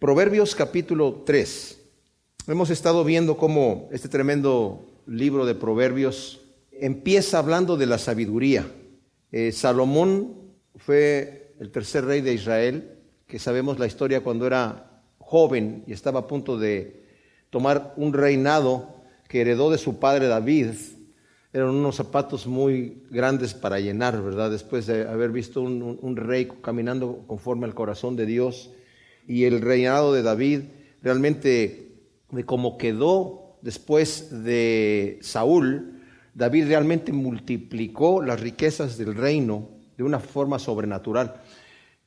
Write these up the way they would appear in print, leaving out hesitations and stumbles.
Proverbios capítulo 3. Hemos estado viendo cómo este tremendo libro de Proverbios empieza hablando de la sabiduría. Salomón fue el tercer rey de Israel, que sabemos la historia cuando era joven y estaba a punto de tomar un reinado que heredó de su padre David. Eran unos zapatos muy grandes para llenar, ¿verdad? Después de haber visto un rey caminando conforme al corazón de Dios. Y el reinado de David, realmente, de cómo quedó después de Saúl, David realmente multiplicó las riquezas del reino de una forma sobrenatural.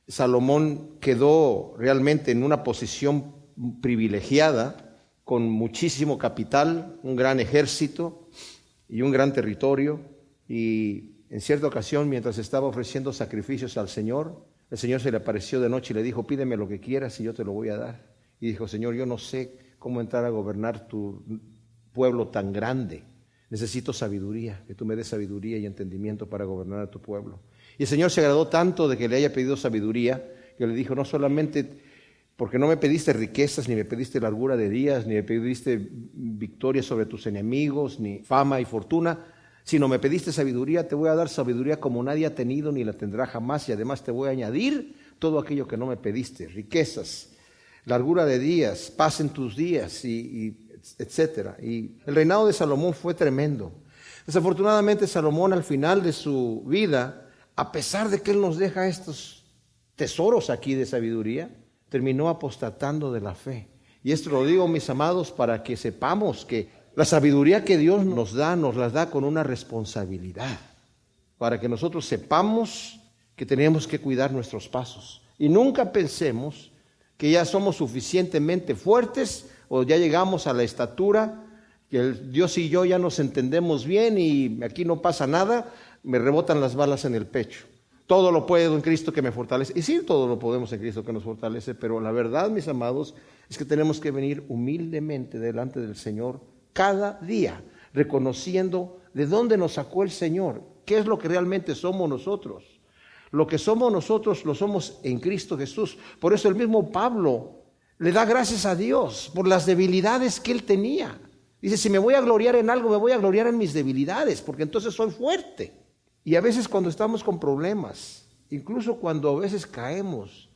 Salomón quedó realmente en una posición privilegiada, con muchísimo capital, un gran ejército y un gran territorio. Y en cierta ocasión, mientras estaba ofreciendo sacrificios al Señor, el Señor se le apareció de noche y le dijo: pídeme lo que quieras y yo te lo voy a dar. Y dijo: Señor, yo no sé cómo entrar a gobernar tu pueblo tan grande. Necesito sabiduría, que tú me des sabiduría y entendimiento para gobernar a tu pueblo. Y el Señor se agradó tanto de que le haya pedido sabiduría, que le dijo: no solamente porque no me pediste riquezas, ni me pediste largura de días, ni me pediste victoria sobre tus enemigos, ni fama y fortuna, sino me pediste sabiduría. Te voy a dar sabiduría como nadie ha tenido ni la tendrá jamás, y además te voy a añadir todo aquello que no me pediste: riquezas, largura de días, paz en tus días, y etcétera. Y el reinado de Salomón fue tremendo. Desafortunadamente, Salomón, al final de su vida, a pesar de que él nos deja estos tesoros aquí de sabiduría, terminó apostatando de la fe. Y esto lo digo, mis amados, para que sepamos que la sabiduría que Dios nos las da con una responsabilidad, para que nosotros sepamos que tenemos que cuidar nuestros pasos. Y nunca pensemos que ya somos suficientemente fuertes o ya llegamos a la estatura, que Dios y yo ya nos entendemos bien y aquí no pasa nada, me rebotan las balas en el pecho. Todo lo puedo en Cristo que me fortalece. Y sí, todo lo podemos en Cristo que nos fortalece, pero la verdad, mis amados, es que tenemos que venir humildemente delante del Señor cada día, reconociendo de dónde nos sacó el Señor, qué es lo que realmente somos nosotros. Lo que somos nosotros lo somos en Cristo Jesús. Por eso el mismo Pablo le da gracias a Dios por las debilidades que él tenía. Dice: si me voy a gloriar en algo, me voy a gloriar en mis debilidades, porque entonces soy fuerte. Y a veces cuando estamos con problemas, incluso cuando a veces caemos,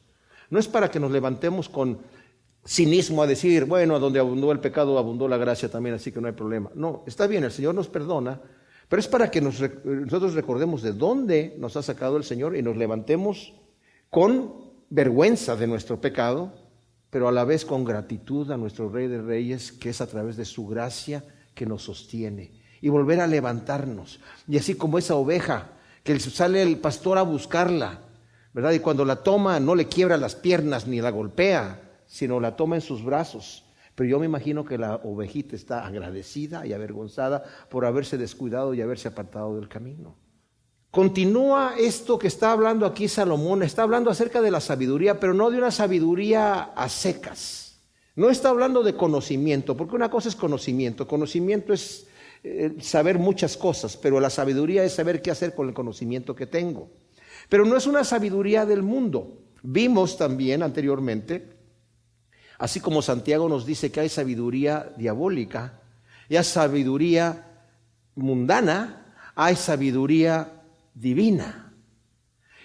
no es para que nos levantemos con cinismo a decir: bueno, a donde abundó el pecado, abundó la gracia también, así que no hay problema. No, está bien, el Señor nos perdona, pero es para que nosotros recordemos de dónde nos ha sacado el Señor y nos levantemos con vergüenza de nuestro pecado, pero a la vez con gratitud a nuestro Rey de Reyes, que es a través de su gracia que nos sostiene, y volver a levantarnos. Y así como esa oveja que sale el pastor a buscarla, ¿verdad? Y cuando la toma no le quiebra las piernas ni la golpea, sino la toma en sus brazos. Pero yo me imagino que la ovejita está agradecida y avergonzada por haberse descuidado y haberse apartado del camino. Continúa esto que está hablando aquí Salomón. Está hablando acerca de la sabiduría, pero no de una sabiduría a secas. No está hablando de conocimiento, porque una cosa es conocimiento. Conocimiento es saber muchas cosas, pero la sabiduría es saber qué hacer con el conocimiento que tengo. Pero no es una sabiduría del mundo. Vimos también anteriormente, así como Santiago nos dice que hay sabiduría diabólica, y hay sabiduría mundana, hay sabiduría divina.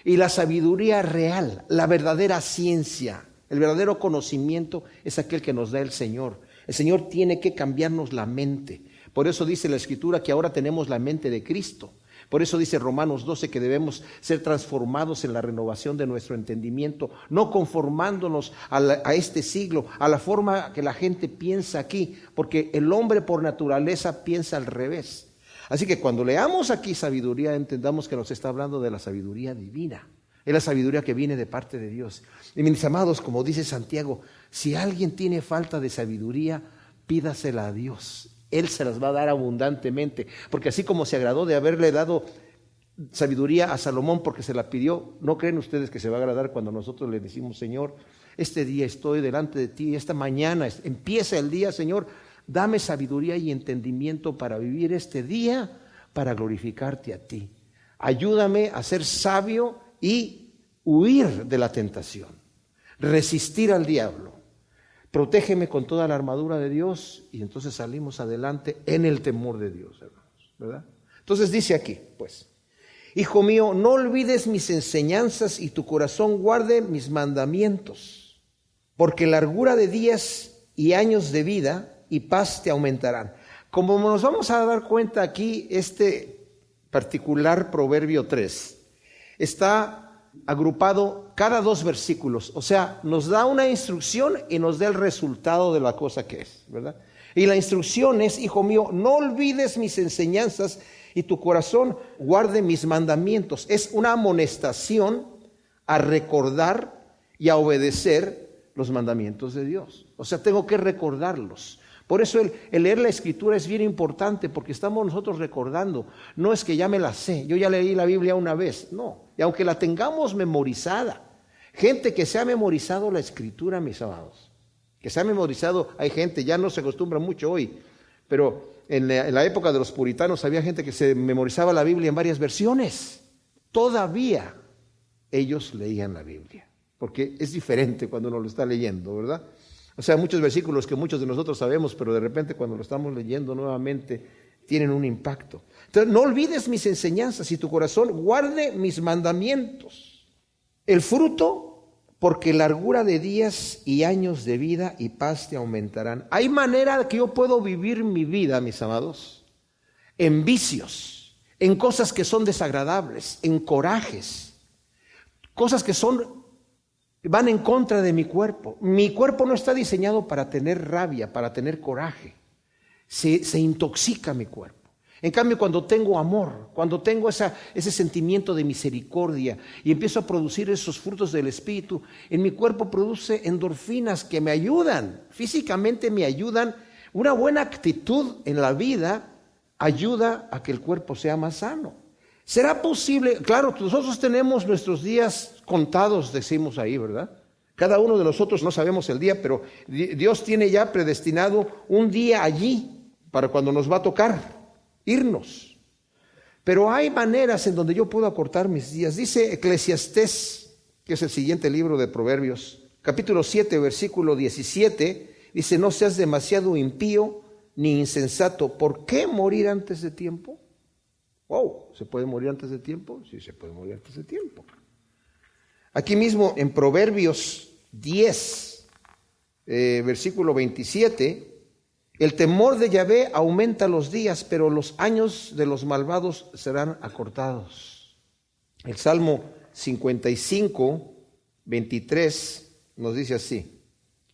Y la sabiduría real, la verdadera ciencia, el verdadero conocimiento es aquel que nos da el Señor. El Señor tiene que cambiarnos la mente. Por eso dice la Escritura que ahora tenemos la mente de Cristo. Por eso dice Romanos 12 que debemos ser transformados en la renovación de nuestro entendimiento, no conformándonos a este siglo, a la forma que la gente piensa aquí, porque el hombre por naturaleza piensa al revés. Así que cuando leamos aquí sabiduría, entendamos que nos está hablando de la sabiduría divina. Es la sabiduría que viene de parte de Dios. Y mis amados, como dice Santiago, si alguien tiene falta de sabiduría, pídasela a Dios. Él se las va a dar abundantemente, porque así como se agradó de haberle dado sabiduría a Salomón porque se la pidió, ¿no creen ustedes que se va a agradar cuando nosotros le decimos: Señor, este día estoy delante de ti, esta mañana empieza el día, Señor, dame sabiduría y entendimiento para vivir este día, para glorificarte a ti? Ayúdame a ser sabio y huir de la tentación, resistir al diablo. Protégeme con toda la armadura de Dios, y entonces salimos adelante en el temor de Dios, hermanos, ¿verdad? Entonces dice aquí, pues, hijo mío, no olvides mis enseñanzas y tu corazón guarde mis mandamientos, porque largura de días y años de vida y paz te aumentarán. Como nos vamos a dar cuenta aquí, este particular Proverbio 3 está agrupado cada 2 versículos, o sea, nos da una instrucción y nos da el resultado de la cosa que es, ¿verdad? Y la instrucción es, hijo mío, no olvides mis enseñanzas y tu corazón guarde mis mandamientos. Es una amonestación a recordar y a obedecer los mandamientos de Dios. O sea, tengo que recordarlos. Por eso el leer la Escritura es bien importante, porque estamos nosotros recordando. No es que ya me la sé, yo ya leí la Biblia una vez, no. Y aunque la tengamos memorizada, gente que se ha memorizado la Escritura, mis amados, que se ha memorizado, hay gente, ya no se acostumbra mucho hoy, pero en la época de los puritanos había gente que se memorizaba la Biblia en varias versiones. Todavía ellos leían la Biblia, porque es diferente cuando uno lo está leyendo, ¿verdad? O sea, muchos versículos que muchos de nosotros sabemos, pero de repente cuando lo estamos leyendo nuevamente tienen un impacto. Entonces, no olvides mis enseñanzas y tu corazón guarde mis mandamientos. El fruto, porque largura de días y años de vida y paz te aumentarán. Hay manera que yo puedo vivir mi vida, mis amados, en vicios, en cosas que son desagradables, en corajes, cosas que van en contra de mi cuerpo. Mi cuerpo no está diseñado para tener rabia, para tener coraje. Se intoxica mi cuerpo. En cambio, cuando tengo amor, cuando tengo ese sentimiento de misericordia y empiezo a producir esos frutos del Espíritu, en mi cuerpo produce endorfinas que me ayudan, físicamente me ayudan. Una buena actitud en la vida ayuda a que el cuerpo sea más sano. ¿Será posible? Claro, nosotros tenemos nuestros días contados, decimos ahí, ¿verdad? Cada uno de nosotros no sabemos el día, pero Dios tiene ya predestinado un día allí para cuando nos va a tocar irnos. Pero hay maneras en donde yo puedo acortar mis días. Dice Eclesiastés, que es el siguiente libro de Proverbios, capítulo 7, versículo 17, dice, no seas demasiado impío ni insensato. ¿Por qué morir antes de tiempo? Wow, ¿se puede morir antes de tiempo? Sí, se puede morir antes de tiempo. Aquí mismo en Proverbios 10, versículo 27, el temor de Yahvé aumenta los días, pero los años de los malvados serán acortados. El Salmo 55, 23 nos dice así,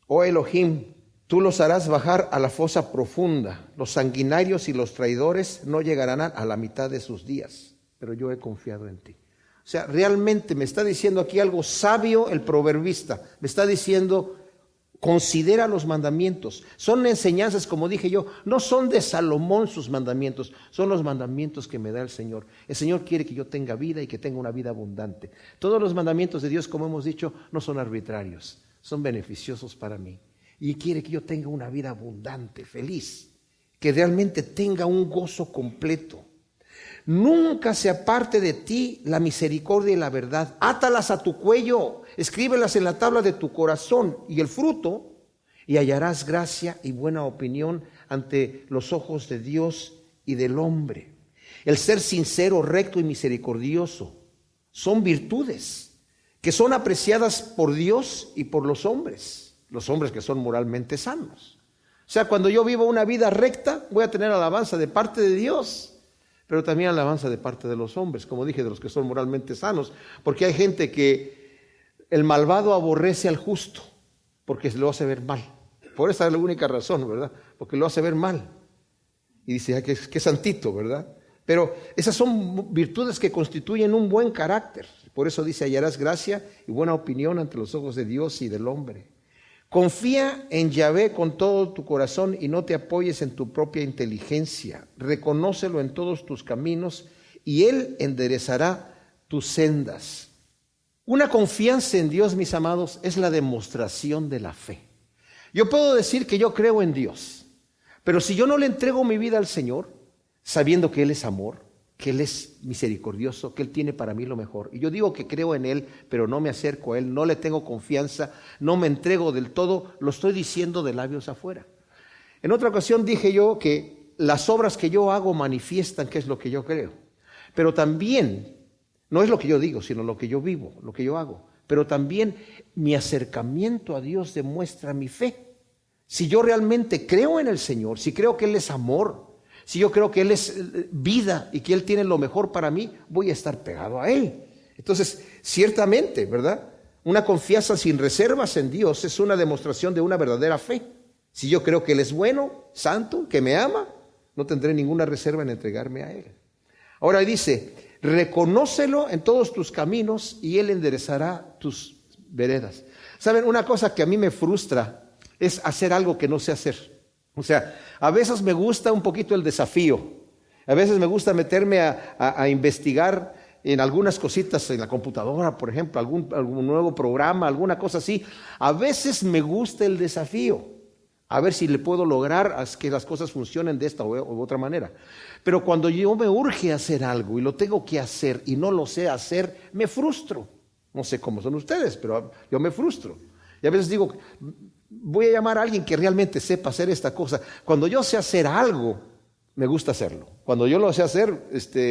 oh Elohim, tú los harás bajar a la fosa profunda. Los sanguinarios y los traidores no llegarán a la mitad de sus días, pero yo he confiado en ti. O sea, realmente me está diciendo aquí algo sabio el proverbista. Me está diciendo, considera los mandamientos. Son enseñanzas, como dije yo, no son de Salomón sus mandamientos, son los mandamientos que me da el Señor. El Señor quiere que yo tenga vida y que tenga una vida abundante. Todos los mandamientos de Dios, como hemos dicho, no son arbitrarios, son beneficiosos para mí. Y quiere que yo tenga una vida abundante, feliz, que realmente tenga un gozo completo. Nunca se aparte de ti la misericordia y la verdad. Átalas a tu cuello, escríbelas en la tabla de tu corazón y el fruto, y hallarás gracia y buena opinión ante los ojos de Dios y del hombre. El ser sincero, recto y misericordioso son virtudes que son apreciadas por Dios y por los hombres que son moralmente sanos. O sea, cuando yo vivo una vida recta, voy a tener alabanza de parte de Dios, pero también alabanza de parte de los hombres, como dije, de los que son moralmente sanos, porque hay gente que el malvado aborrece al justo, porque lo hace ver mal. Por esa es la única razón, ¿verdad? Porque lo hace ver mal. Y dice, que santito, ¿verdad? Pero esas son virtudes que constituyen un buen carácter. Por eso dice, hallarás gracia y buena opinión ante los ojos de Dios y del hombre. Confía en Yahvé con todo tu corazón y no te apoyes en tu propia inteligencia. Reconócelo en todos tus caminos y Él enderezará tus sendas. Una confianza en Dios, mis amados, es la demostración de la fe. Yo puedo decir que yo creo en Dios, pero si yo no le entrego mi vida al Señor, sabiendo que Él es amor, que Él es misericordioso, que Él tiene para mí lo mejor. Y yo digo que creo en Él, pero no me acerco a Él, no le tengo confianza, no me entrego del todo, lo estoy diciendo de labios afuera. En otra ocasión dije yo que las obras que yo hago manifiestan qué es lo que yo creo. Pero también, no es lo que yo digo, sino lo que yo vivo, lo que yo hago. Pero también mi acercamiento a Dios demuestra mi fe. Si yo realmente creo en el Señor, si creo que Él es amor, si yo creo que Él es vida y que Él tiene lo mejor para mí, voy a estar pegado a Él. Entonces, ciertamente, ¿verdad? Una confianza sin reservas en Dios es una demostración de una verdadera fe. Si yo creo que Él es bueno, santo, que me ama, no tendré ninguna reserva en entregarme a Él. Ahora dice, reconócelo en todos tus caminos y Él enderezará tus veredas. ¿Saben? Una cosa que a mí me frustra es hacer algo que no sé hacer. O sea, a veces me gusta un poquito el desafío. A veces me gusta meterme a investigar en algunas cositas en la computadora, por ejemplo, algún nuevo programa, alguna cosa así. A veces me gusta el desafío. A ver si le puedo lograr que las cosas funcionen de esta u otra manera. Pero cuando yo me urge a hacer algo y lo tengo que hacer y no lo sé hacer, me frustro. No sé cómo son ustedes, pero yo me frustro. Y a veces digo, voy a llamar a alguien que realmente sepa hacer esta cosa. Cuando yo sé hacer algo, me gusta hacerlo. Cuando yo lo sé hacer,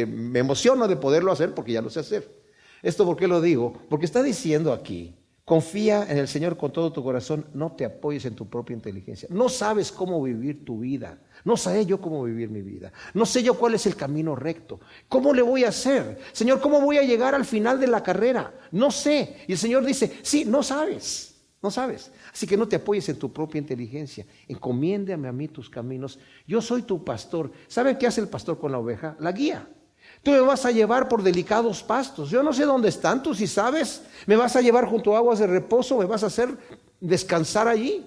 me emociono de poderlo hacer porque ya lo sé hacer. ¿Esto por qué lo digo? Porque está diciendo aquí, confía en el Señor con todo tu corazón, no te apoyes en tu propia inteligencia. No sabes cómo vivir tu vida. No sé yo cómo vivir mi vida. No sé yo cuál es el camino recto. ¿Cómo le voy a hacer? Señor, ¿cómo voy a llegar al final de la carrera? No sé. Y el Señor dice, sí, no sabes. No sabes. Así que no te apoyes en tu propia inteligencia. Encomiéndame a mí tus caminos. Yo soy tu pastor. ¿Saben qué hace el pastor con la oveja? La guía. Tú me vas a llevar por delicados pastos. Yo no sé dónde están, tú sí sabes. Me vas a llevar junto a aguas de reposo, me vas a hacer descansar allí.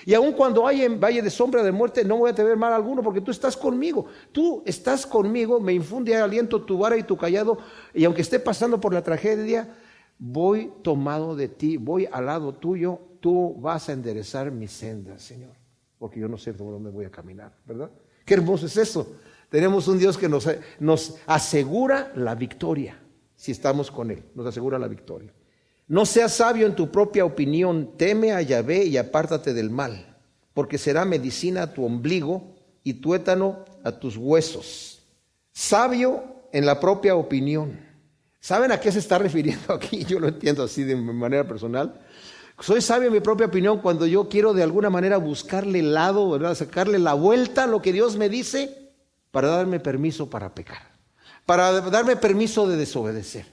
Y aun cuando hay en valle de sombra de muerte, no voy a tener mal alguno porque tú estás conmigo. Tú estás conmigo, me infunde aliento tu vara y tu cayado. Y aunque esté pasando por la tragedia, voy tomado de ti, voy al lado tuyo. Tú vas a enderezar mis sendas, Señor. Porque yo no sé por dónde voy a caminar, ¿verdad? Qué hermoso es eso. Tenemos un Dios que nos asegura la victoria, si estamos con Él, nos asegura la victoria. No seas sabio en tu propia opinión, teme a Yahvé y apártate del mal, porque será medicina a tu ombligo y tuétano a tus huesos. Sabio en la propia opinión. ¿Saben a qué se está refiriendo aquí? Yo lo entiendo así de manera personal. Soy sabio en mi propia opinión cuando yo quiero de alguna manera buscarle el lado, ¿verdad? Sacarle la vuelta a lo que Dios me dice, para darme permiso para pecar, para darme permiso de desobedecer.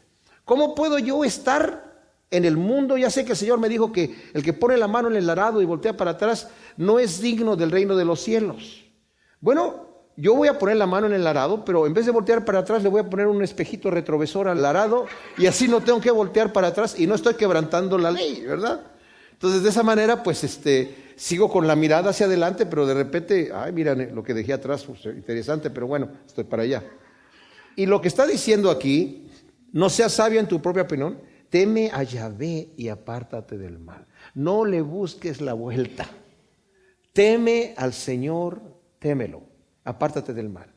¿Cómo puedo yo estar en el mundo? Ya sé que el Señor me dijo que el que pone la mano en el arado y voltea para atrás no es digno del reino de los cielos. Bueno, yo voy a poner la mano en el arado, pero en vez de voltear para atrás le voy a poner un espejito retrovisor al arado y así no tengo que voltear para atrás y no estoy quebrantando la ley, ¿verdad? Entonces de esa manera pues sigo con la mirada hacia adelante, pero de repente, ay, mira lo que dejé atrás, pues, interesante, pero bueno, estoy para allá. Y lo que está diciendo aquí, no seas sabio en tu propia opinión, teme a Yahvé y apártate del mal. No le busques la vuelta. Teme al Señor, témelo, apártate del mal.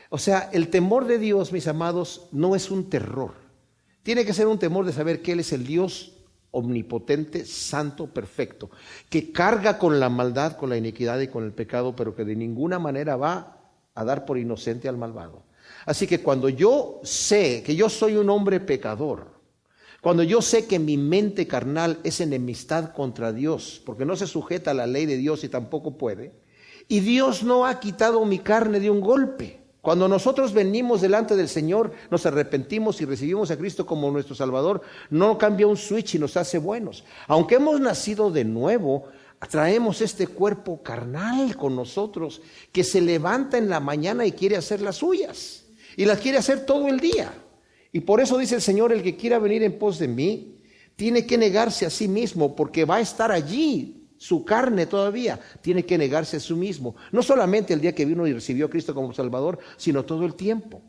O sea, el temor de Dios, mis amados, no es un terror. Tiene que ser un temor de saber que Él es el Dios omnipotente, santo, perfecto, que carga con la maldad, con la iniquidad y con el pecado, pero que de ninguna manera va a dar por inocente al malvado. Así que cuando yo sé que yo soy un hombre pecador, cuando yo sé que mi mente carnal es enemistad contra Dios, porque no se sujeta a la ley de Dios y tampoco puede, y Dios no ha quitado mi carne de un golpe. Cuando nosotros venimos delante del Señor, nos arrepentimos y recibimos a Cristo como nuestro Salvador, no cambia un switch y nos hace buenos. Aunque hemos nacido de nuevo, traemos este cuerpo carnal con nosotros que se levanta en la mañana y quiere hacer las suyas. Y las quiere hacer todo el día. Y por eso dice el Señor, el que quiera venir en pos de mí, tiene que negarse a sí mismo porque va a estar allí. Su carne todavía tiene que negarse a sí mismo. No solamente el día que vino y recibió a Cristo como Salvador, sino todo el tiempo.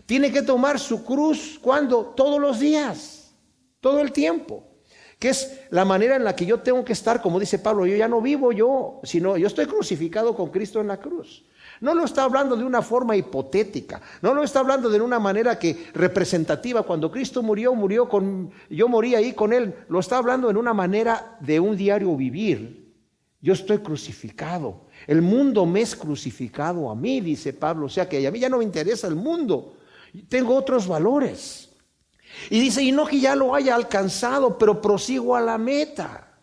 Tiene que tomar su cruz, ¿cuándo? Todos los días, todo el tiempo. Que es la manera en la que yo tengo que estar, como dice Pablo, yo ya no vivo yo, sino yo estoy crucificado con Cristo en la cruz. No lo está hablando de una forma hipotética, no lo está hablando de una manera representativa. Cuando Cristo murió, yo morí ahí con Él. Lo está hablando en una manera de un diario vivir. Yo estoy crucificado. El mundo me es crucificado a mí, dice Pablo. O sea que a mí ya no me interesa el mundo. Tengo otros valores. Y dice, y no que ya lo haya alcanzado, pero prosigo a la meta.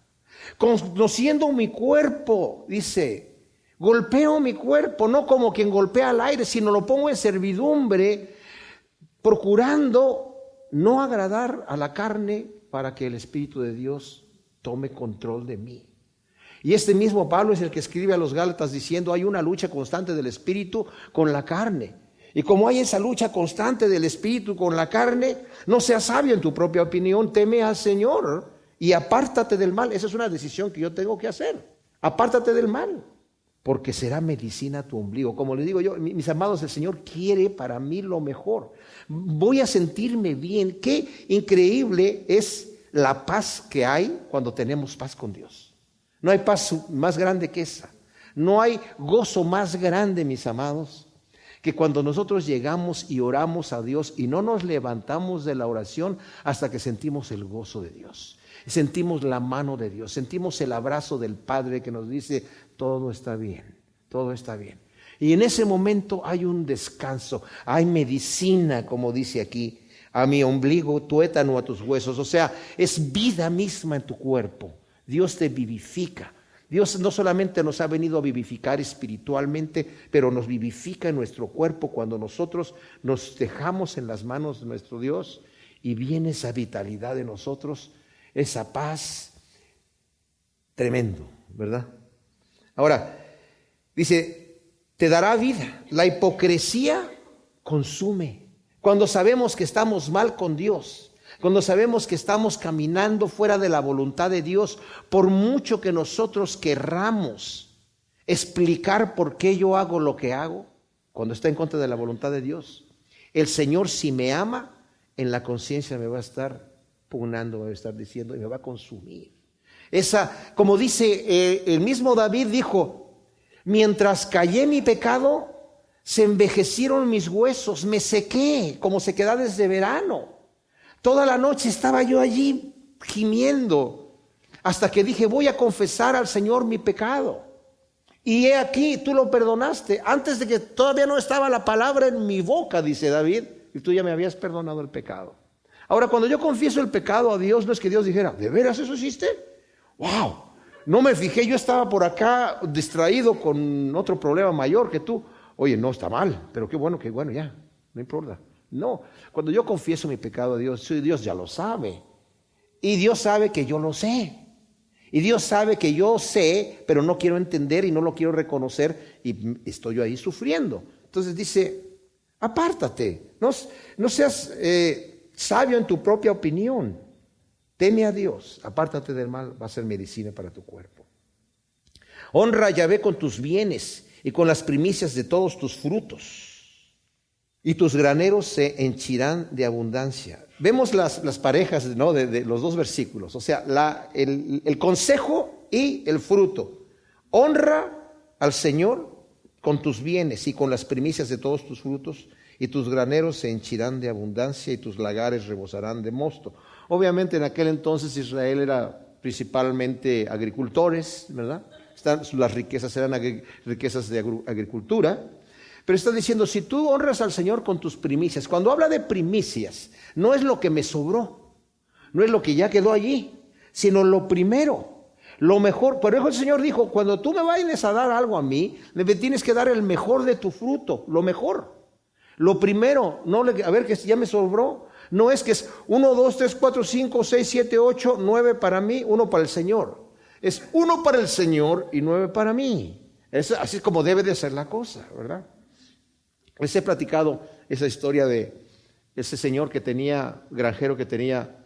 Conociendo mi cuerpo, dice, golpeo mi cuerpo, no como quien golpea al aire, sino lo pongo en servidumbre, procurando no agradar a la carne para que el Espíritu de Dios tome control de mí. Y este mismo Pablo es el que escribe a los Gálatas diciendo, hay una lucha constante del Espíritu con la carne. Y como hay esa lucha constante del Espíritu con la carne, no seas sabio en tu propia opinión, teme al Señor y apártate del mal. Esa es una decisión que yo tengo que hacer. Apártate del mal, porque será medicina a tu ombligo. Como les digo yo, mis amados, el Señor quiere para mí lo mejor. Voy a sentirme bien. Qué increíble es la paz que hay cuando tenemos paz con Dios. No hay paz más grande que esa. No hay gozo más grande, mis amados, que cuando nosotros llegamos y oramos a Dios y no nos levantamos de la oración hasta que sentimos el gozo de Dios. Sentimos la mano de Dios, sentimos el abrazo del Padre que nos dice, todo está bien, todo está bien. Y en ese momento hay un descanso, hay medicina, como dice aquí, a mi ombligo, tuétano a tus huesos. O sea, es vida misma en tu cuerpo. Dios te vivifica. Dios no solamente nos ha venido a vivificar espiritualmente, pero nos vivifica en nuestro cuerpo cuando nosotros nos dejamos en las manos de nuestro Dios y viene esa vitalidad de nosotros, esa paz, tremendo, ¿verdad? Ahora, dice, te dará vida. La hipocresía consume. Cuando sabemos que estamos mal con Dios, cuando sabemos que estamos caminando fuera de la voluntad de Dios, por mucho que nosotros querramos explicar por qué yo hago lo que hago, cuando está en contra de la voluntad de Dios, el Señor, si me ama, en la conciencia me va a estar pugnando, me va a estar diciendo y me va a consumir. Como dice el mismo David dijo, mientras callé mi pecado, se envejecieron mis huesos, me sequé como sequedades de verano. Toda la noche estaba yo allí gimiendo hasta que dije, voy a confesar al Señor mi pecado. Y he aquí, tú lo perdonaste antes de que todavía no estaba la palabra en mi boca, dice David, y tú ya me habías perdonado el pecado. Ahora, cuando yo confieso el pecado a Dios, no es que Dios dijera, ¿de veras eso hiciste? ¡Wow! No me fijé, yo estaba por acá distraído con otro problema mayor que tú. Oye, no, está mal, pero qué bueno, ya, no importa. No, cuando yo confieso mi pecado a Dios, Dios ya lo sabe. Y Dios sabe que yo lo sé. Y Dios sabe que yo sé, pero no quiero entender y no lo quiero reconocer y estoy yo ahí sufriendo. Entonces dice, apártate, no seas sabio en tu propia opinión. Teme a Dios, apártate del mal, va a ser medicina para tu cuerpo. Honra a Yahvé con tus bienes y con las primicias de todos tus frutos. Y tus graneros se henchirán de abundancia. Vemos las parejas, ¿no? de los dos versículos. O sea, el consejo y el fruto. Honra al Señor con tus bienes y con las primicias de todos tus frutos. Y tus graneros se henchirán de abundancia y tus lagares rebosarán de mosto. Obviamente en aquel entonces Israel era principalmente agricultores, ¿verdad? Las riquezas eran riquezas de agricultura. Pero está diciendo, si tú honras al Señor con tus primicias, cuando habla de primicias, no es lo que me sobró, no es lo que ya quedó allí, sino lo primero, lo mejor. Por eso el Señor dijo, cuando tú me vayas a dar algo a mí, me tienes que dar el mejor de tu fruto, lo mejor. Lo primero, a ver que ya me sobró, no es que es 1, 2, 3, 4, 5, 6, 7, 8, 9 para mí, 1 para el Señor. Es 1 para el Señor y 9 para mí. Así es como debe de ser la cosa, ¿verdad? Les he platicado esa historia de ese señor granjero que tenía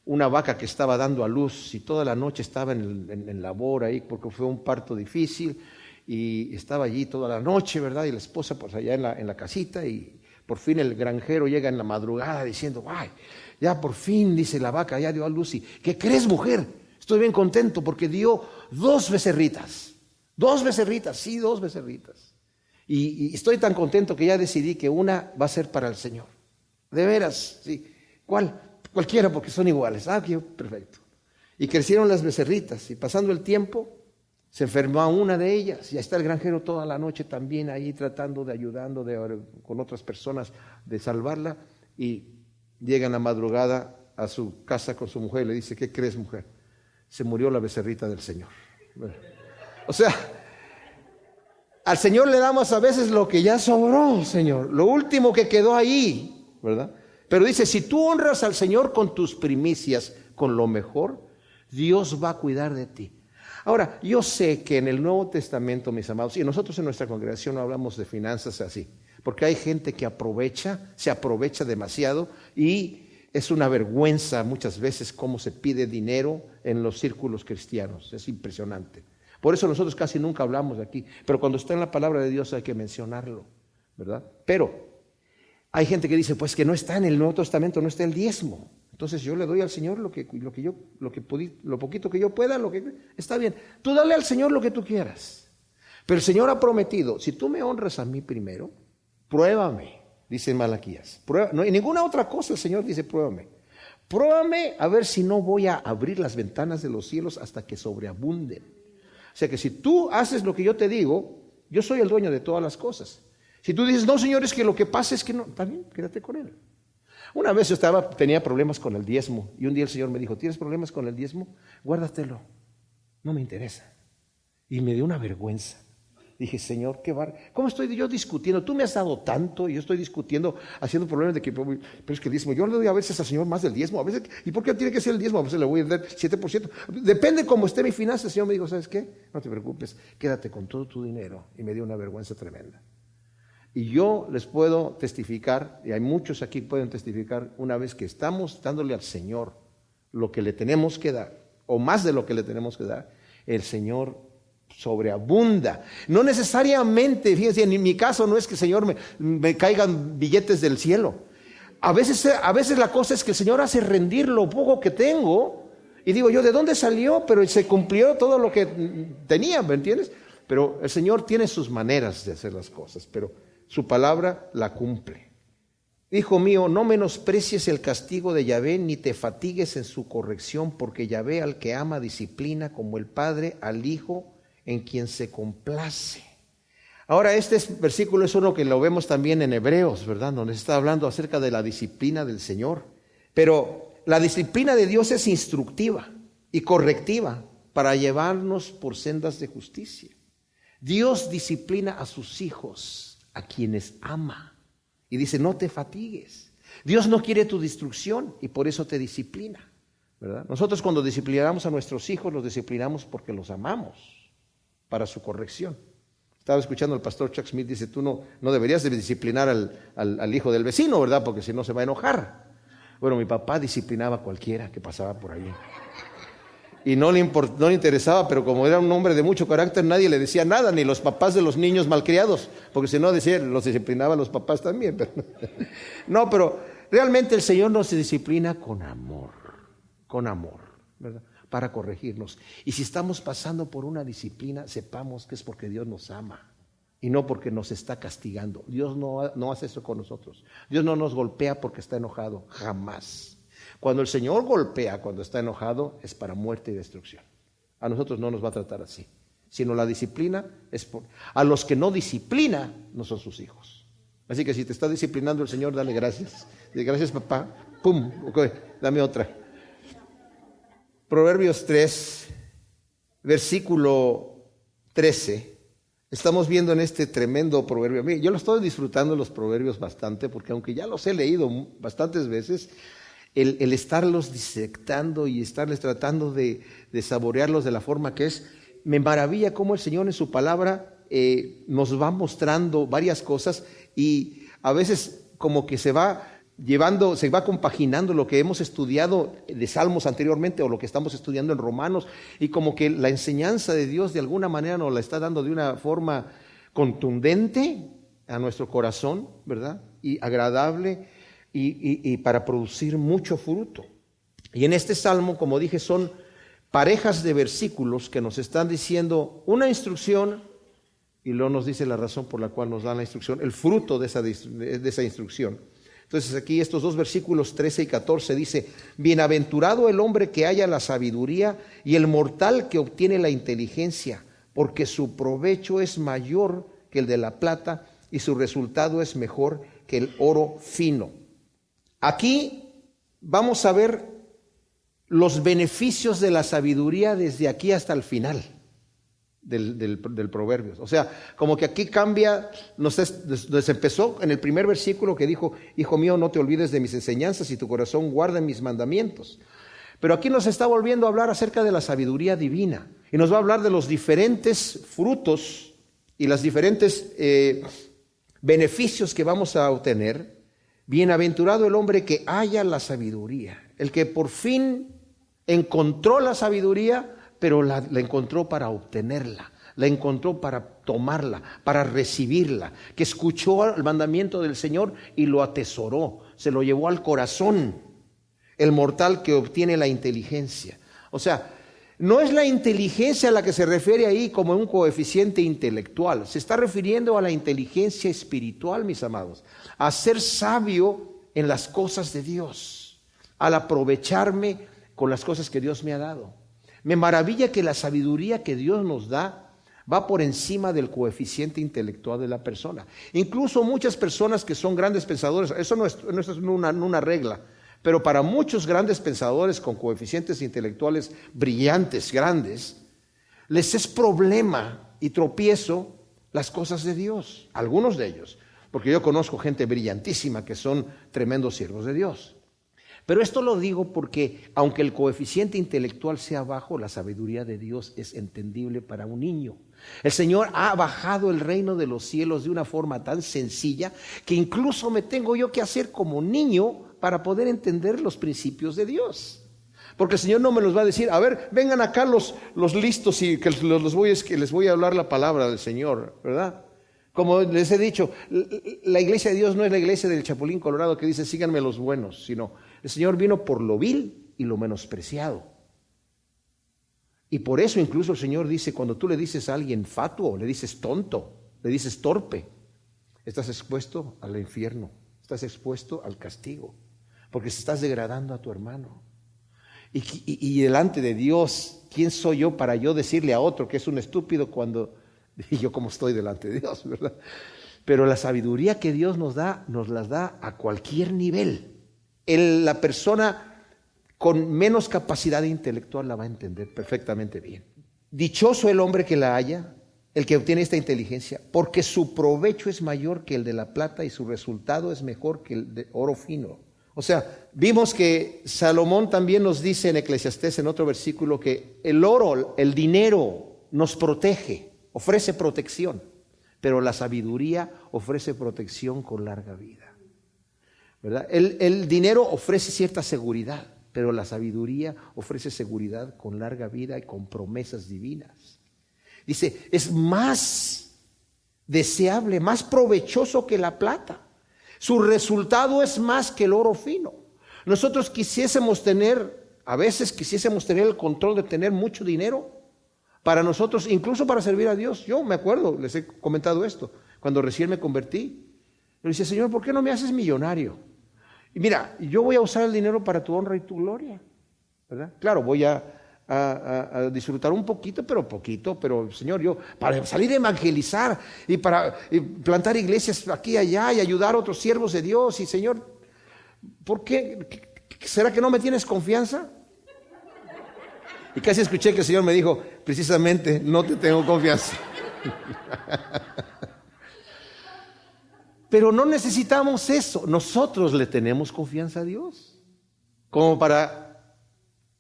una vaca que estaba dando a luz y toda la noche estaba en labor ahí porque fue un parto difícil y estaba allí toda la noche, ¿verdad? Y la esposa pues allá en la casita y por fin el granjero llega en la madrugada diciendo, ¡ay! Ya por fin, dice, la vaca ya dio a luz y ¿qué crees, mujer? Estoy bien contento porque dio 2 becerritas. 2 becerritas, sí, 2 becerritas. Y estoy tan contento que ya decidí que una va a ser para el Señor. De veras, sí. ¿Cuál? Cualquiera, porque son iguales. Perfecto. Y crecieron las becerritas, y pasando el tiempo, se enfermó a una de ellas, y ahí está el granjero toda la noche también ahí tratando con otras personas de salvarla, y llega en la madrugada a su casa con su mujer y le dice: ¿qué crees, mujer? Se murió la becerrita del Señor. Bueno, o sea, al Señor le damos a veces lo que ya sobró, Señor, lo último que quedó ahí, ¿verdad? Pero dice, si tú honras al Señor con tus primicias, con lo mejor, Dios va a cuidar de ti. Ahora, yo sé que en el Nuevo Testamento, mis amados, y nosotros en nuestra congregación no hablamos de finanzas así, porque hay gente que se aprovecha demasiado, y es una vergüenza muchas veces cómo se pide dinero en los círculos cristianos. Es impresionante. Por eso nosotros casi nunca hablamos de aquí, pero cuando está en la palabra de Dios hay que mencionarlo, ¿verdad? Pero hay gente que dice, pues que no está en el Nuevo Testamento, no está el diezmo. Entonces yo le doy al Señor lo poquito que yo pueda, está bien. Tú dale al Señor lo que tú quieras. Pero el Señor ha prometido, si tú me honras a mí primero, pruébame, dice Malaquías. No hay ninguna otra cosa, el Señor dice, pruébame. Pruébame a ver si no voy a abrir las ventanas de los cielos hasta que sobreabunden. O sea que si tú haces lo que yo te digo, yo soy el dueño de todas las cosas. Si tú dices, no, Señor, es que lo que pasa es que no, está bien, quédate con Él. Una vez yo tenía problemas con el diezmo, y un día el Señor me dijo, ¿tienes problemas con el diezmo? Guárdatelo, no me interesa. Y me dio una vergüenza. Dije, Señor, ¿cómo estoy yo discutiendo? Tú me has dado tanto, y yo estoy discutiendo, haciendo problemas de que, pero es que el diezmo, yo le doy a veces al Señor más del diezmo, a veces, ¿y por qué tiene que ser el diezmo? A veces le voy a dar 7%. Depende cómo esté mi finanza. El Señor me dijo, ¿sabes qué? No te preocupes, quédate con todo tu dinero. Y me dio una vergüenza tremenda. Y yo les puedo testificar, y hay muchos aquí que pueden testificar, una vez que estamos dándole al Señor lo que le tenemos que dar, o más de lo que le tenemos que dar, el Señor sobreabunda. No necesariamente, fíjense, en mi caso no es que el Señor me caigan billetes del cielo. A veces la cosa es que el Señor hace rendir lo poco que tengo, y digo yo, ¿de dónde salió? Pero se cumplió todo lo que tenía, ¿me entiendes? Pero el Señor tiene sus maneras de hacer las cosas, pero su palabra la cumple. Hijo mío, no menosprecies el castigo de Yahvé, ni te fatigues en su corrección, porque Yahvé al que ama disciplina, como el Padre al Hijo en quien se complace. Ahora este versículo es uno que lo vemos también en Hebreos, ¿verdad? Donde está hablando acerca de la disciplina del Señor. Pero la disciplina de Dios es instructiva y correctiva para llevarnos por sendas de justicia. Dios disciplina a sus hijos, a quienes ama, y dice, no te fatigues. Dios no quiere tu destrucción y por eso te disciplina, ¿verdad? Nosotros cuando disciplinamos a nuestros hijos, los disciplinamos porque los amamos, para su corrección. Estaba escuchando al pastor Chuck Smith, dice, tú no deberías de disciplinar al hijo del vecino, ¿verdad? Porque si no se va a enojar. Bueno, mi papá disciplinaba a cualquiera que pasaba por ahí. Y no le interesaba, pero como era un hombre de mucho carácter, nadie le decía nada, ni los papás de los niños malcriados, porque si no decía, los disciplinaba a los papás también. No, pero realmente el Señor nos disciplina con amor, ¿verdad? Para corregirnos. Y si estamos pasando por una disciplina, sepamos que es porque Dios nos ama y no porque nos está castigando. Dios no hace eso con nosotros. Dios no nos golpea porque está enojado, jamás. Cuando el Señor golpea, cuando está enojado, es para muerte y destrucción. A nosotros no nos va a tratar así, sino la disciplina a los que no disciplina no son sus hijos. Así que si te está disciplinando el Señor, dale gracias. Dile, gracias papá, pum, okay, dame otra. Proverbios 3, versículo 13. Estamos viendo en este tremendo proverbio. Mire, yo lo estoy disfrutando los proverbios bastante, porque aunque ya los he leído bastantes veces, el estarlos disectando y estarles tratando de saborearlos de la forma que es, me maravilla cómo el Señor en su palabra nos va mostrando varias cosas, y a veces como que se va compaginando lo que hemos estudiado de Salmos anteriormente o lo que estamos estudiando en Romanos, y como que la enseñanza de Dios de alguna manera nos la está dando de una forma contundente a nuestro corazón, ¿verdad? Y agradable, y para producir mucho fruto. Y en este salmo, como dije, son parejas de versículos que nos están diciendo una instrucción Y luego nos dice la razón por la cual nos dan la instrucción, el fruto de esa instrucción. Entonces aquí estos dos versículos 13 y 14 dice: bienaventurado el hombre que haya la sabiduría y el mortal que obtiene la inteligencia, porque su provecho es mayor que el de la plata y su resultado es mejor que el oro fino. Aquí vamos a ver los beneficios de la sabiduría desde aquí hasta el final del Proverbios. O sea, como que aquí cambia, nos empezó en el primer versículo que dijo: hijo mío, no te olvides de mis enseñanzas y tu corazón guarda mis mandamientos. Pero aquí nos está volviendo a hablar acerca de la sabiduría divina y nos va a hablar de los diferentes frutos y los diferentes beneficios que vamos a obtener. Bienaventurado el hombre que haya la sabiduría, el que por fin encontró la sabiduría, pero la encontró para obtenerla, la encontró para tomarla, para recibirla, que escuchó el mandamiento del Señor y lo atesoró, se lo llevó al corazón. El mortal que obtiene la inteligencia. O sea, no es la inteligencia a la que se refiere ahí como un coeficiente intelectual, se está refiriendo a la inteligencia espiritual, mis amados, a ser sabio en las cosas de Dios, al aprovecharme con las cosas que Dios me ha dado. Me maravilla que la sabiduría que Dios nos da va por encima del coeficiente intelectual de la persona. Incluso muchas personas que son grandes pensadores, eso no es una regla, pero para muchos grandes pensadores con coeficientes intelectuales brillantes, grandes, les es problema y tropiezo las cosas de Dios, algunos de ellos, porque yo conozco gente brillantísima que son tremendos siervos de Dios. Pero esto lo digo porque aunque el coeficiente intelectual sea bajo, la sabiduría de Dios es entendible para un niño. El Señor ha bajado el reino de los cielos de una forma tan sencilla que incluso me tengo yo que hacer como niño para poder entender los principios de Dios. Porque el Señor no me los va a decir: a ver, vengan acá los listos y que les voy a hablar la palabra del Señor, ¿verdad? Como les he dicho, la iglesia de Dios no es la iglesia del Chapulín Colorado que dice: síganme los buenos, sino el Señor vino por lo vil y lo menospreciado. Y por eso incluso el Señor dice, cuando tú le dices a alguien fatuo, le dices tonto, le dices torpe, estás expuesto al infierno, estás expuesto al castigo, porque estás degradando a tu hermano. Y delante de Dios, ¿quién soy yo para yo decirle a otro que es un estúpido cuando... Y yo como estoy delante de Dios, ¿verdad? Pero la sabiduría que Dios nos las da a cualquier nivel. La persona con menos capacidad intelectual la va a entender perfectamente bien. Dichoso el hombre que la haya, el que obtiene esta inteligencia, porque su provecho es mayor que el de la plata y su resultado es mejor que el de oro fino. O sea, vimos que Salomón también nos dice en Eclesiastés, en otro versículo, que el oro, el dinero, nos protege, ofrece protección, pero la sabiduría ofrece protección con larga vida, ¿verdad? El dinero ofrece cierta seguridad, pero la sabiduría ofrece seguridad con larga vida y con promesas divinas. Dice, es más deseable, más provechoso que la plata. Su resultado es más que el oro fino. Nosotros a veces quisiésemos tener el control de tener mucho dinero para nosotros, incluso para servir a Dios. Yo me acuerdo, les he comentado esto, cuando recién me convertí. Le decía: Señor, ¿por qué no me haces millonario? Y mira, yo voy a usar el dinero para tu honra y tu gloria, ¿verdad? Claro, voy a disfrutar un poquito, pero Señor, yo para salir a evangelizar y para plantar iglesias aquí y allá y ayudar a otros siervos de Dios. Y Señor, ¿por qué? ¿Será que no me tienes confianza? Y casi escuché que el Señor me dijo: precisamente, no te tengo confianza. Pero no necesitamos eso. Nosotros le tenemos confianza a Dios, como para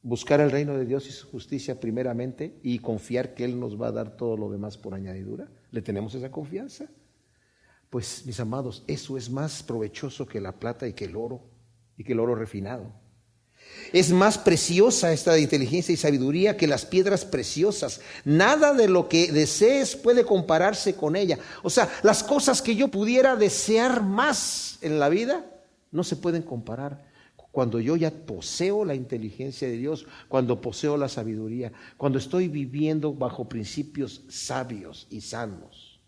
buscar el reino de Dios y su justicia primeramente y confiar que Él nos va a dar todo lo demás por añadidura. ¿Le tenemos esa confianza? Pues, mis amados, eso es más provechoso que la plata y que el oro refinado. Es más preciosa esta inteligencia y sabiduría que las piedras preciosas. Nada de lo que desees puede compararse con ella. O sea, las cosas que yo pudiera desear más en la vida no se pueden comparar cuando yo ya poseo la inteligencia de Dios, cuando poseo la sabiduría, cuando estoy viviendo bajo principios sabios y sanos.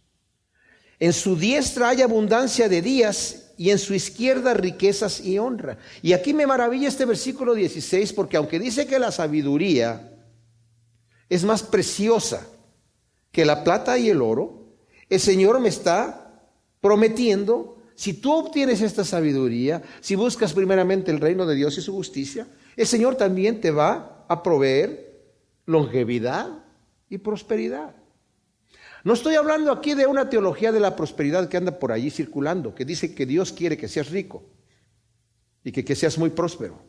En su diestra hay abundancia de días y en su izquierda riquezas y honra. Y aquí me maravilla este versículo 16, porque aunque dice que la sabiduría es más preciosa que la plata y el oro, el Señor me está prometiendo, si tú obtienes esta sabiduría, si buscas primeramente el reino de Dios y su justicia, el Señor también te va a proveer longevidad y prosperidad. No estoy hablando aquí de una teología de la prosperidad que anda por allí circulando, que dice que Dios quiere que seas rico y que seas muy próspero.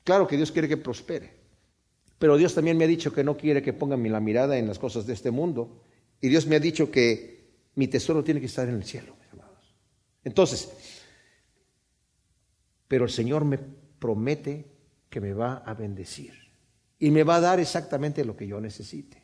Claro que Dios quiere que prospere, pero Dios también me ha dicho que no quiere que ponga la mirada en las cosas de este mundo, y Dios me ha dicho que mi tesoro tiene que estar en el cielo, mis amados. Entonces, pero el Señor me promete que me va a bendecir y me va a dar exactamente lo que yo necesite.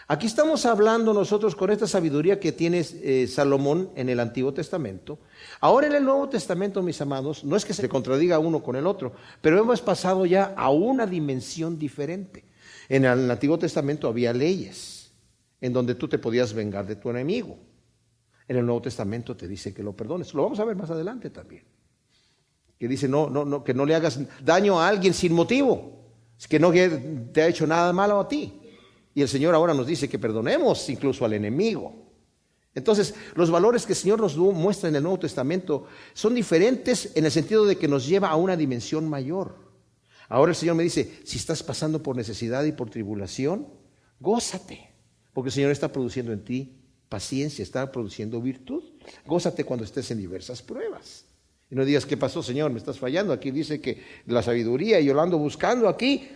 Aquí estamos hablando nosotros con esta sabiduría que tiene Salomón en el Antiguo Testamento. Ahora en el Nuevo Testamento, mis amados, no es que se contradiga uno con el otro, pero hemos pasado ya a una dimensión diferente. En el Antiguo Testamento había leyes en donde tú te podías vengar de tu enemigo. En el Nuevo Testamento te dice que lo perdones. Lo vamos a ver más adelante también. Que dice que no le hagas daño a alguien sin motivo, que no te ha hecho nada malo a ti. Y el Señor ahora nos dice que perdonemos incluso al enemigo. Entonces, los valores que el Señor nos muestra en el Nuevo Testamento son diferentes en el sentido de que nos lleva a una dimensión mayor. Ahora el Señor me dice, si estás pasando por necesidad y por tribulación, gózate, porque el Señor está produciendo en ti paciencia, está produciendo virtud. Gózate cuando estés en diversas pruebas. Y no digas, ¿qué pasó, Señor? Me estás fallando. Aquí dice que la sabiduría, y yo la ando buscando aquí.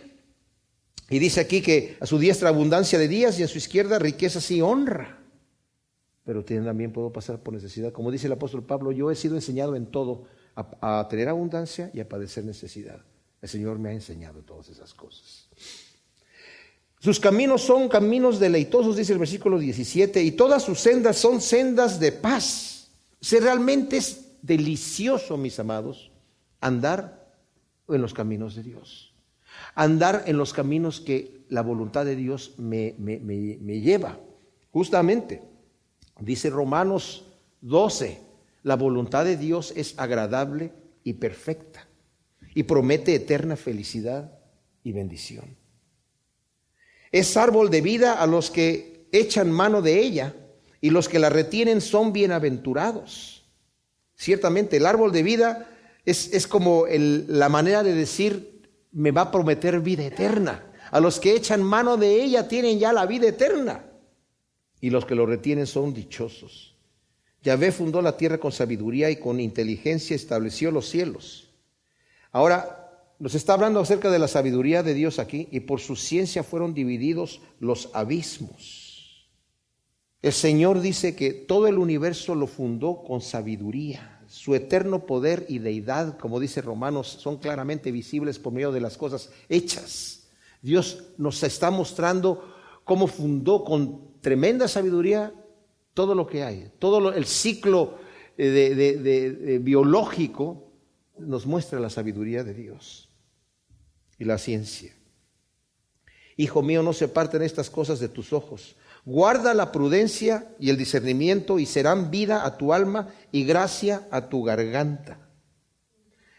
Y dice aquí que a su diestra abundancia de días y a su izquierda riquezas y honra. Pero también puedo pasar por necesidad. Como dice el apóstol Pablo, yo he sido enseñado en todo a tener abundancia y a padecer necesidad. El Señor me ha enseñado todas esas cosas. Sus caminos son caminos deleitosos, dice el versículo 17, y todas sus sendas son sendas de paz. Realmente es delicioso, mis amados, andar en los caminos de Dios. Andar en los caminos que la voluntad de Dios me lleva. Justamente, dice Romanos 12, la voluntad de Dios es agradable y perfecta y promete eterna felicidad y bendición. Es árbol de vida a los que echan mano de ella, y los que la retienen son bienaventurados. Ciertamente, el árbol de vida es como la manera de decir, me va a prometer vida eterna. A los que echan mano de ella tienen ya la vida eterna, y los que lo retienen son dichosos. Yahvé fundó la tierra con sabiduría y con inteligencia estableció los cielos. Ahora nos está hablando acerca de la sabiduría de Dios aquí, y por su ciencia fueron divididos los abismos. El Señor dice que todo el universo lo fundó con sabiduría. Su eterno poder y deidad, como dice Romanos, son claramente visibles por medio de las cosas hechas. Dios nos está mostrando cómo fundó con tremenda sabiduría todo lo que hay. Todo el ciclo biológico nos muestra la sabiduría de Dios y la ciencia. Hijo mío, no se aparten estas cosas de tus ojos. Guarda la prudencia y el discernimiento, y serán vida a tu alma y gracia a tu garganta.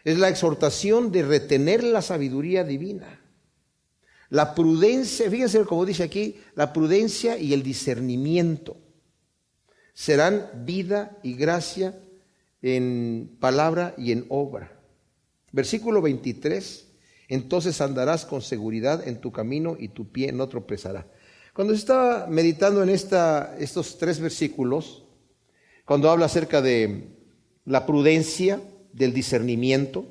Es la exhortación de retener la sabiduría divina. La prudencia, fíjense como dice aquí, la prudencia y el discernimiento serán vida y gracia en palabra y en obra. Versículo 23, entonces andarás con seguridad en tu camino y tu pie no tropezará. Cuando se estaba meditando en estos 3 versículos, cuando habla acerca de la prudencia, del discernimiento,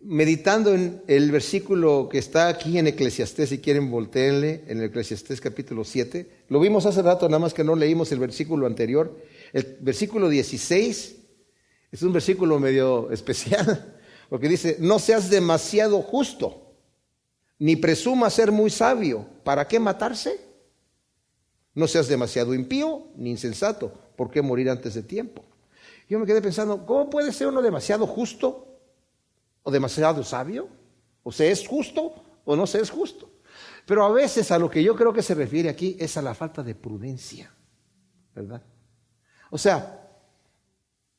meditando en el versículo que está aquí en Eclesiastés, si quieren volteenle, en el Eclesiastés capítulo 7, lo vimos hace rato, nada más que no leímos el versículo anterior. El versículo 16 es un versículo medio especial, porque dice, no seas demasiado justo, ni presumas ser muy sabio. ¿Para qué matarse? No seas demasiado impío ni insensato. ¿Por qué morir antes de tiempo? Yo me quedé pensando, ¿cómo puede ser uno demasiado justo o demasiado sabio? O se es justo o no se es justo. Pero a veces a lo que yo creo que se refiere aquí es a la falta de prudencia, ¿verdad? O sea,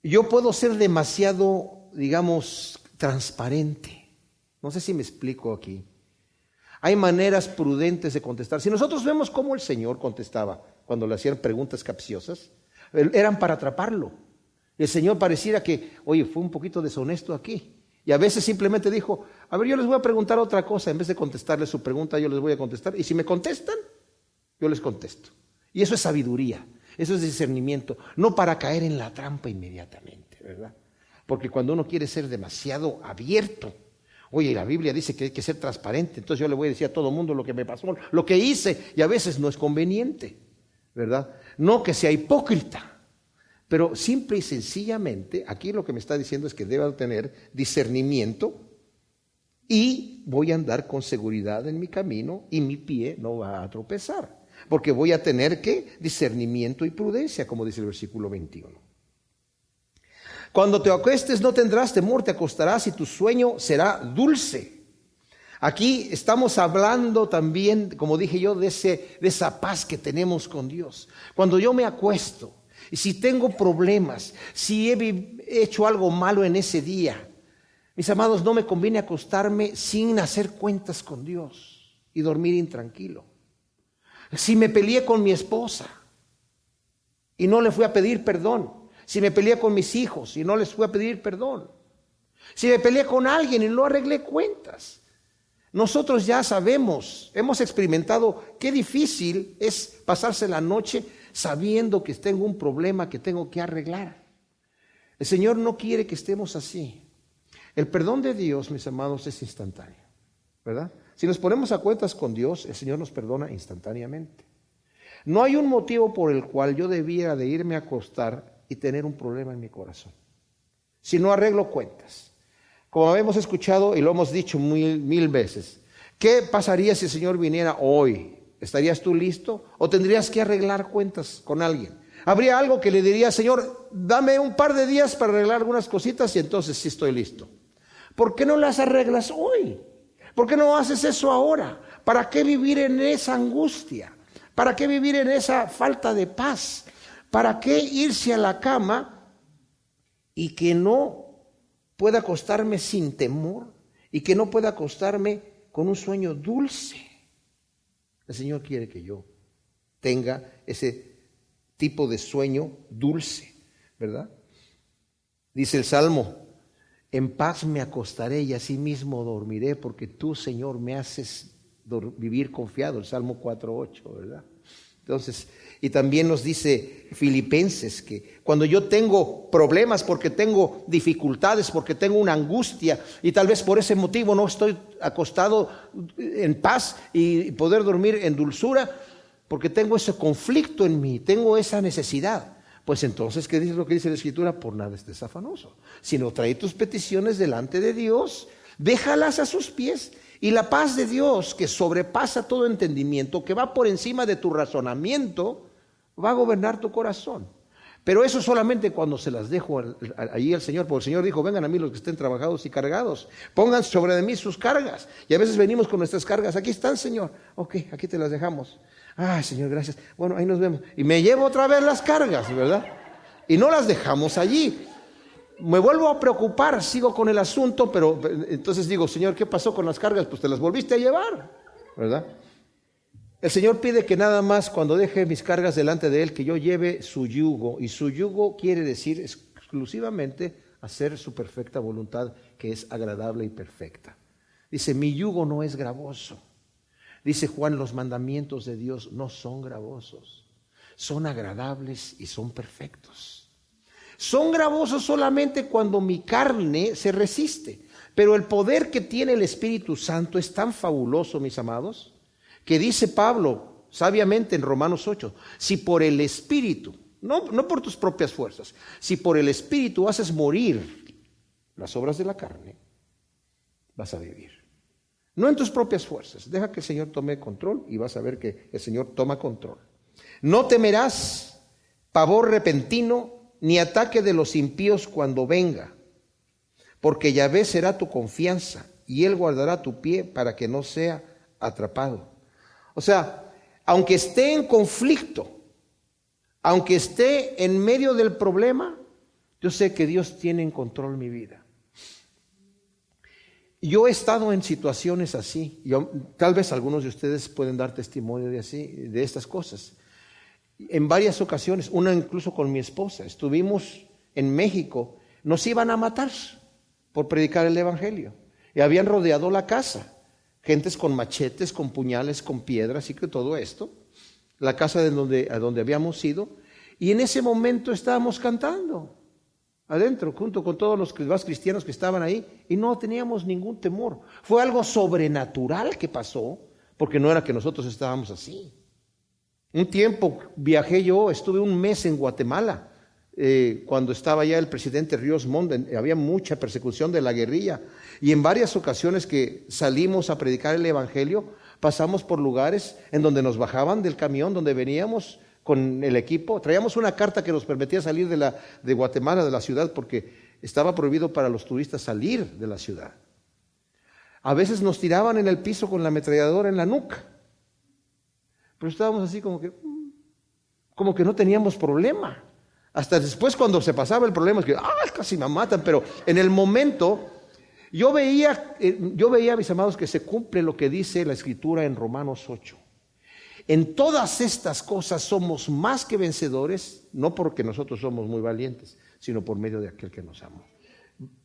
yo puedo ser demasiado, digamos, transparente. No sé si me explico aquí. Hay maneras prudentes de contestar. Si nosotros vemos cómo el Señor contestaba cuando le hacían preguntas capciosas, eran para atraparlo. El Señor pareciera que, oye, fue un poquito deshonesto aquí. Y a veces simplemente dijo, a ver, yo les voy a preguntar otra cosa. En vez de contestarles su pregunta, yo les voy a contestar. Y si me contestan, yo les contesto. Y eso es sabiduría, eso es discernimiento. No para caer en la trampa inmediatamente, ¿verdad? Porque cuando uno quiere ser demasiado abierto, oye, la Biblia dice que hay que ser transparente. Entonces yo le voy a decir a todo el mundo lo que me pasó, lo que hice. Y a veces no es conveniente, ¿verdad? No que sea hipócrita. Pero simple y sencillamente, aquí lo que me está diciendo es que debo tener discernimiento y voy a andar con seguridad en mi camino y mi pie no va a tropezar. Porque voy a tener ¿qué? Discernimiento y prudencia, como dice el versículo 21. Cuando te acuestes no tendrás temor, te acostarás y tu sueño será dulce. Aquí estamos hablando también, como dije yo, de esa paz que tenemos con Dios. Cuando yo me acuesto, y si tengo problemas, si he hecho algo malo en ese día, mis amados, no me conviene acostarme sin hacer cuentas con Dios y dormir intranquilo. Si me peleé con mi esposa y no le fui a pedir perdón, si me peleé con mis hijos y no les fui a pedir perdón, si me peleé con alguien y no arreglé cuentas, nosotros ya sabemos, hemos experimentado qué difícil es pasarse la noche sabiendo que tengo un problema que tengo que arreglar. El Señor no quiere que estemos así. El perdón de Dios, mis amados, es instantáneo, ¿verdad? Si nos ponemos a cuentas con Dios, el Señor nos perdona instantáneamente. No hay un motivo por el cual yo debiera de irme a acostar y tener un problema en mi corazón, si no arreglo cuentas. Como hemos escuchado y lo hemos dicho mil veces, ¿qué pasaría si el Señor viniera hoy? ¿Estarías tú listo? ¿O tendrías que arreglar cuentas con alguien? Habría algo que le diría, Señor, dame un par de días para arreglar algunas cositas y entonces sí estoy listo. ¿Por qué no las arreglas hoy? ¿Por qué no haces eso ahora? ¿Para qué vivir en esa angustia? ¿Para qué vivir en esa falta de paz? ¿Para qué irse a la cama y que no pueda acostarme sin temor y que no pueda acostarme con un sueño dulce? El Señor quiere que yo tenga ese tipo de sueño dulce, ¿verdad? Dice el Salmo, en paz me acostaré y asimismo dormiré, porque tú, Señor, me haces vivir confiado, el Salmo 4:8, ¿verdad? Entonces, y también nos dice Filipenses que cuando yo tengo problemas, porque tengo dificultades, porque tengo una angustia y tal vez por ese motivo no estoy acostado en paz y poder dormir en dulzura, porque tengo ese conflicto en mí, tengo esa necesidad. Pues entonces, ¿qué dice lo que dice la Escritura? Por nada estés afanoso, sino trae tus peticiones delante de Dios, déjalas a sus pies. Y la paz de Dios, que sobrepasa todo entendimiento, que va por encima de tu razonamiento, va a gobernar tu corazón. Pero eso solamente cuando se las dejo allí al Señor, porque el Señor dijo, vengan a mí los que estén trabajados y cargados, pongan sobre de mí sus cargas. Y a veces venimos con nuestras cargas, aquí están, Señor, ok, aquí te las dejamos. Ay, Señor, gracias, bueno, ahí nos vemos. Y me llevo otra vez las cargas, ¿verdad? Y no las dejamos allí. Me vuelvo a preocupar, sigo con el asunto, pero entonces digo, Señor, ¿qué pasó con las cargas? Pues te las volviste a llevar, ¿verdad? El Señor pide que nada más cuando deje mis cargas delante de Él, que yo lleve su yugo, y su yugo quiere decir exclusivamente hacer su perfecta voluntad, que es agradable y perfecta. Dice, mi yugo no es gravoso. Dice Juan, los mandamientos de Dios no son gravosos, son agradables y son perfectos. Son gravosos solamente cuando mi carne se resiste. Pero el poder que tiene el Espíritu Santo es tan fabuloso, mis amados, que dice Pablo sabiamente en Romanos 8, si por el Espíritu, no por tus propias fuerzas, si por el Espíritu haces morir las obras de la carne, vas a vivir. No en tus propias fuerzas. Deja que el Señor tome control y vas a ver que el Señor toma control. No temerás pavor repentino, ni ataque de los impíos cuando venga, porque Yahvé será tu confianza y Él guardará tu pie para que no sea atrapado. O sea, aunque esté en conflicto, Aunque esté en medio del problema, yo sé que Dios tiene en control mi vida. Yo he estado en situaciones así. Tal vez algunos de ustedes pueden dar testimonio de estas cosas. En varias ocasiones, una incluso con mi esposa, estuvimos en México, nos iban a matar por predicar el evangelio. Y habían rodeado la casa, gentes con machetes, con puñales, con piedras y que todo esto. La casa a donde habíamos ido. Y en ese momento estábamos cantando adentro, junto con todos los demás cristianos que estaban ahí, y no teníamos ningún temor. Fue algo sobrenatural que pasó, porque no era que nosotros estábamos así. Un tiempo viajé yo, estuve un mes en Guatemala, cuando estaba ya el presidente Ríos Montt, había mucha persecución de la guerrilla, y en varias ocasiones que salimos a predicar el evangelio, pasamos por lugares en donde nos bajaban del camión donde veníamos con el equipo. Traíamos una carta que nos permitía salir de Guatemala, de la ciudad, porque estaba prohibido para los turistas salir de la ciudad. A veces nos tiraban en el piso con la ametralladora en la nuca, pero estábamos así como que no teníamos problema. Hasta después, cuando se pasaba el problema, es que casi me matan, pero en el momento yo veía, mis amados, que se cumple lo que dice la Escritura en Romanos 8. En todas estas cosas somos más que vencedores, no porque nosotros somos muy valientes, sino por medio de aquel que nos ama.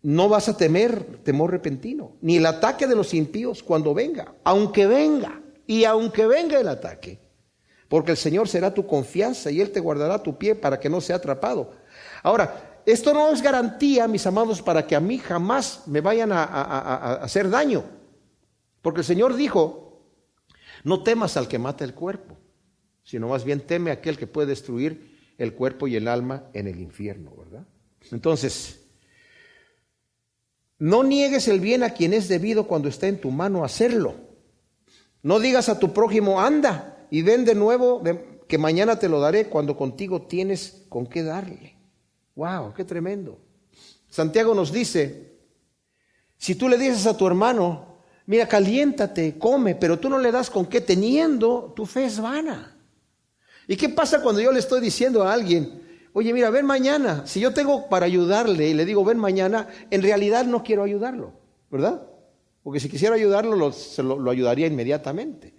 No vas a temer temor repentino, ni el ataque de los impíos cuando venga, aunque venga el ataque, porque el Señor será tu confianza y Él te guardará tu pie para que no sea atrapado. Ahora, esto no es garantía, mis amados, para que a mí jamás me vayan a hacer daño, porque el Señor dijo: no temas al que mata el cuerpo, sino más bien teme a aquel que puede destruir el cuerpo y el alma en el infierno, ¿verdad? Entonces, no niegues el bien a quien es debido cuando está en tu mano hacerlo. No digas a tu prójimo: anda y ven de nuevo, que mañana te lo daré, cuando contigo tienes con qué darle. ¡Wow! ¡Qué tremendo! Santiago nos dice: si tú le dices a tu hermano: mira, caliéntate, come, pero tú no le das con qué teniendo, tu fe es vana. ¿Y qué pasa cuando yo le estoy diciendo a alguien: oye, mira, ven mañana? Si yo tengo para ayudarle y le digo ven mañana, en realidad no quiero ayudarlo, ¿verdad? Porque si quisiera ayudarlo, lo ayudaría inmediatamente.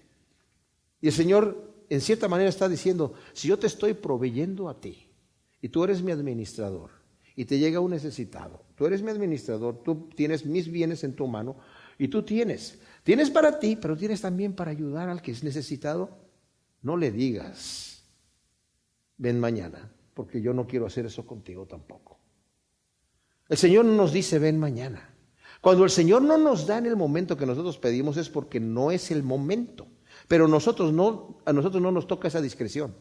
Y el Señor, en cierta manera, está diciendo: si yo te estoy proveyendo a ti, y tú eres mi administrador, y te llega un necesitado, tú eres mi administrador, tú tienes mis bienes en tu mano, y tú tienes para ti, pero tienes también para ayudar al que es necesitado. No le digas ven mañana, porque yo no quiero hacer eso contigo tampoco. El Señor no nos dice ven mañana. Cuando el Señor no nos da en el momento que nosotros pedimos, es porque no es el momento. Pero a nosotros no nos toca esa discreción.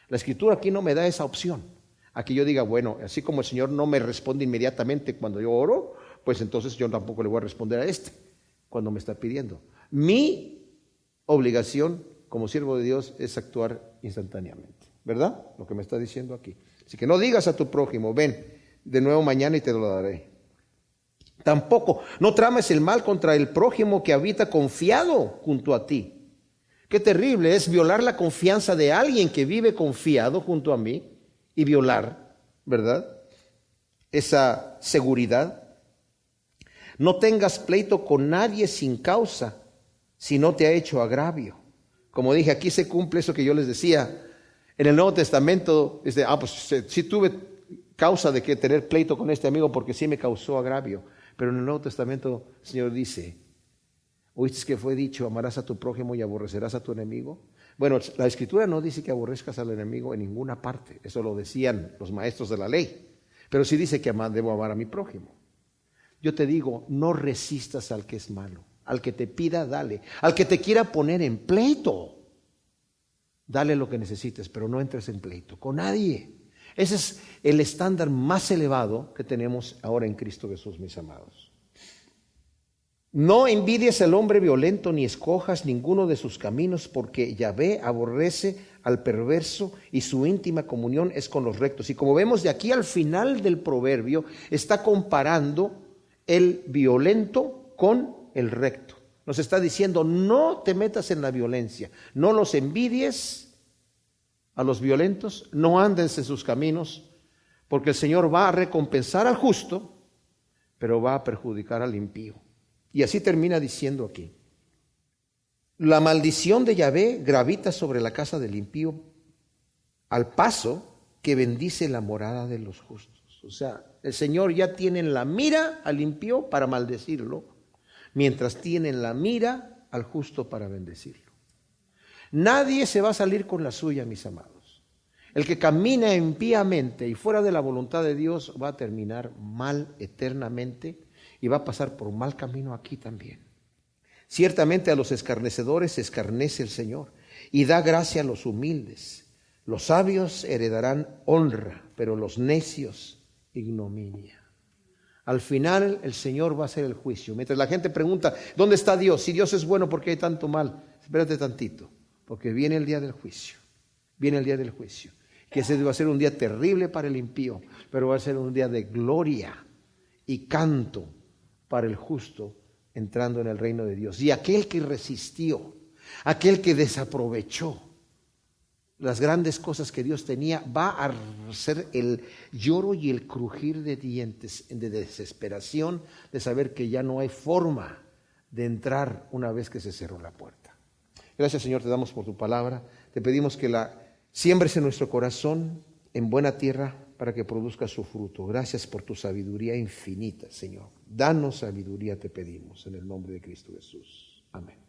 La Escritura aquí no me da esa opción. Aquí yo diga, bueno, así como el Señor no me responde inmediatamente cuando yo oro, pues entonces yo tampoco le voy a responder a cuando me está pidiendo. Mi obligación como siervo de Dios es actuar instantáneamente, ¿verdad? Lo que me está diciendo aquí. Así que no digas a tu prójimo, ven de nuevo mañana y te lo daré. Tampoco, no trames el mal contra el prójimo que habita confiado junto a ti. Qué terrible es violar la confianza de alguien que vive confiado junto a mí y violar, ¿verdad?, esa seguridad. No tengas pleito con nadie sin causa, si no te ha hecho agravio. Como dije, aquí se cumple eso que yo les decía. En el Nuevo Testamento, pues sí tuve causa de que tener pleito con este amigo porque sí me causó agravio. Pero en el Nuevo Testamento el Señor dice: ¿oíste que fue dicho, amarás a tu prójimo y aborrecerás a tu enemigo? Bueno, la Escritura no dice que aborrezcas al enemigo en ninguna parte. Eso lo decían los maestros de la ley. Pero sí dice que debo amar a mi prójimo. Yo te digo, no resistas al que es malo. Al que te pida, dale. Al que te quiera poner en pleito, dale lo que necesites, pero no entres en pleito con nadie. Ese es el estándar más elevado que tenemos ahora en Cristo Jesús, mis amados. No envidies al hombre violento, ni escojas ninguno de sus caminos, porque Yahvé aborrece al perverso y su íntima comunión es con los rectos. Y como vemos de aquí al final del proverbio, está comparando el violento con el recto. Nos está diciendo: no te metas en la violencia, no los envidies a los violentos, no andes en sus caminos, porque el Señor va a recompensar al justo, pero va a perjudicar al impío. Y así termina diciendo aquí: la maldición de Yahvé gravita sobre la casa del impío, al paso que bendice la morada de los justos. O sea, el Señor ya tiene en la mira al impío para maldecirlo, mientras tiene en la mira al justo para bendecirlo. Nadie se va a salir con la suya, mis amados. El que camina impíamente y fuera de la voluntad de Dios va a terminar mal eternamente y va a pasar por un mal camino aquí también. Ciertamente a los escarnecedores escarnece el Señor y da gracia a los humildes. Los sabios heredarán honra, pero los necios ignominia. Al final el Señor va a hacer el juicio. Mientras la gente pregunta, ¿dónde está Dios? Si Dios es bueno, ¿por qué hay tanto mal? Espérate tantito, porque viene el día del juicio. Viene el día del juicio. Que ese va a ser un día terrible para el impío, pero va a ser un día de gloria y canto para el justo entrando en el reino de Dios. Y aquel que resistió, aquel que desaprovechó las grandes cosas que Dios tenía, va a ser el lloro y el crujir de dientes, de desesperación, de saber que ya no hay forma de entrar una vez que se cerró la puerta. Gracias, Señor, te damos por tu palabra. Te pedimos que la siembres en nuestro corazón en buena tierra para que produzca su fruto. Gracias por tu sabiduría infinita, Señor. Danos sabiduría, te pedimos, en el nombre de Cristo Jesús. Amén.